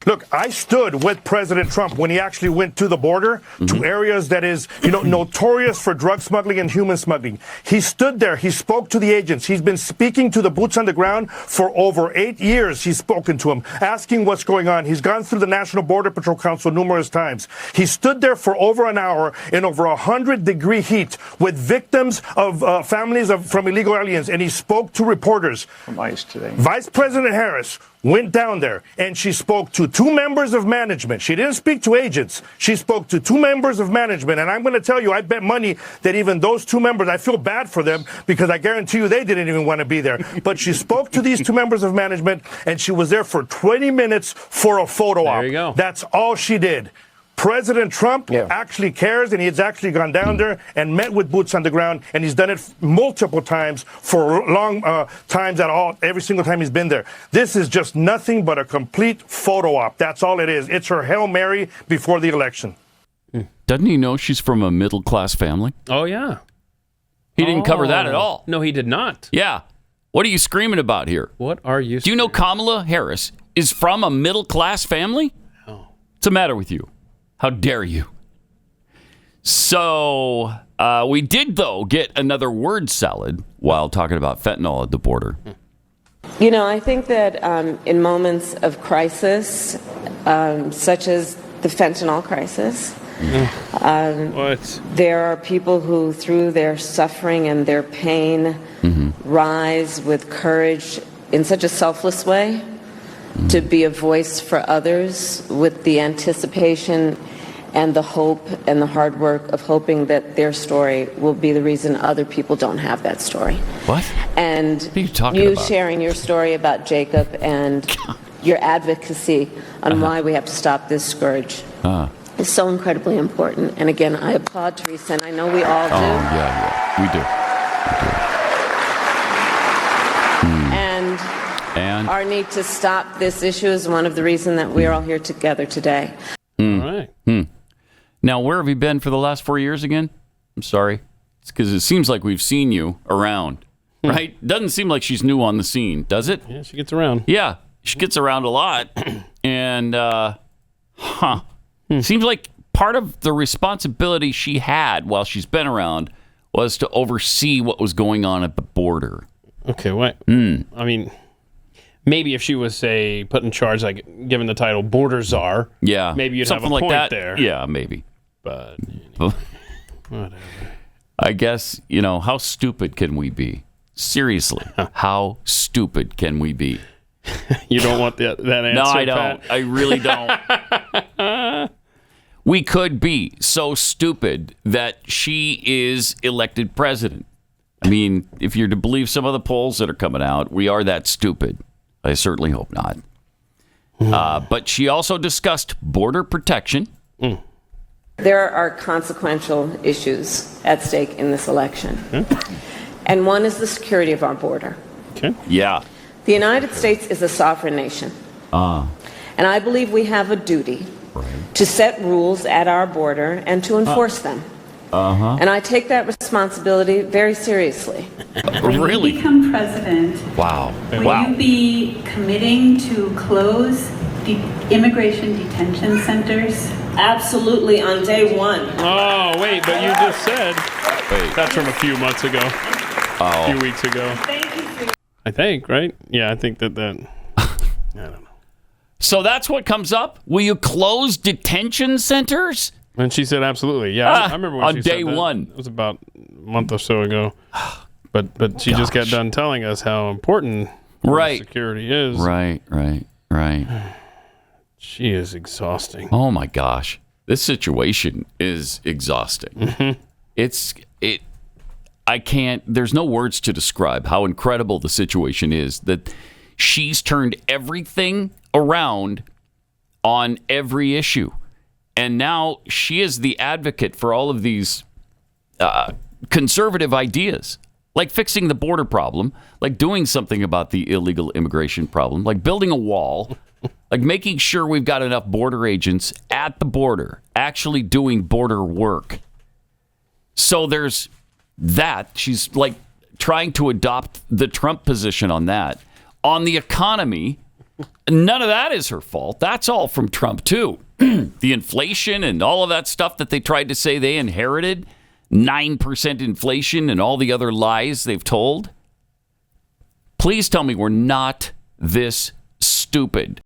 Look, I stood with President Trump when he actually went to the border, to areas that is, notorious for drug smuggling and human smuggling. He stood there. He spoke to the agents. He's been speaking to the boots on the ground for over 8 years. He's spoken to them, asking what's going on. He's gone through the National Border Patrol Council numerous times. He stood there for over an hour in over 100-degree heat with victims of families from illegal aliens, and he spoke to reporters. From ICE today. Vice President Harris went down there and she spoke to 2 members of management. She didn't speak to agents. She spoke to 2 members of management. And I'm going to tell you, I bet money that even those 2 members, I feel bad for them because I guarantee you they didn't even want to be there. But she spoke to these 2 members of management and she was there for 20 minutes for a photo op. There you go. That's all she did. President Trump actually cares, and he's actually gone down there and met with boots on the ground, and he's done it multiple times for long times every single time he's been there. This is just nothing but a complete photo op. That's all it is. It's her Hail Mary before the election. Doesn't he know she's from a middle-class family? Oh, yeah. He didn't cover that at all. No, he did not. Yeah. What are you screaming about here? What are you Do you know Kamala Harris is from a middle-class family? Oh. What's the matter with you? How dare you? So we did, though, get another word salad while talking about fentanyl at the border. I think that in moments of crisis, such as the fentanyl crisis, there are people who, through their suffering and their pain, rise with courage in such a selfless way to be a voice for others with the anticipation and the hope and the hard work of hoping that their story will be the reason other people don't have that story. What? And what are you talking you about? Sharing your story about Jacob and your advocacy on why we have to stop this scourge is so incredibly important. And again, I applaud Teresa, and I know we all do. Oh, yeah. We do. And our need to stop this issue is one of the reasons that we are all here together today. All right. Now, where have you been for the last 4 years again? I'm sorry. It's because it seems like we've seen you around, right? Doesn't seem like she's new on the scene, does it? Yeah, she gets around. Yeah, she gets around a lot. And, seems like part of the responsibility she had while she's been around was to oversee what was going on at the border. Okay, what? I mean, maybe if she was, say, put in charge, like given the title border czar, maybe you'd something have a like point that. there. Yeah, maybe. But whatever. I guess, how stupid can we be? Seriously, how stupid can we be? You don't want that answer, No, I don't. Pat? I really don't. We could be so stupid that she is elected president. I mean, if you're to believe some of the polls that are coming out, we are that stupid. I certainly hope not. But she also discussed border protection. There are consequential issues at stake in this election. And one is the security of our border. Okay. Yeah. The United States is a sovereign nation. And I believe we have a duty to set rules at our border and to enforce them. And I take that responsibility very seriously. Really? When you become president, will you be committing to close immigration detention centers? Absolutely, on day one. Oh, wait, but you just said that's from a few months ago. A few weeks ago. Thank you. I think, right? Yeah, I think that I don't know. So that's what comes up? Will you close detention centers? And she said absolutely. Yeah, I remember when on she day said that. one. It was about a month or so ago. But she just got done telling us how important security is. Right. She is exhausting. Oh my gosh. This situation is exhausting. There's no words to describe how incredible the situation is that she's turned everything around on every issue. And now she is the advocate for all of these conservative ideas, like fixing the border problem, like doing something about the illegal immigration problem, like building a wall, like making sure we've got enough border agents at the border, actually doing border work. So there's that. She's like trying to adopt the Trump position on that. On the economy, None of that is her fault. That's all from Trump, too. The inflation and all of that stuff that they tried to say they inherited, 9% inflation and all the other lies they've told. Please tell me we're not this stupid.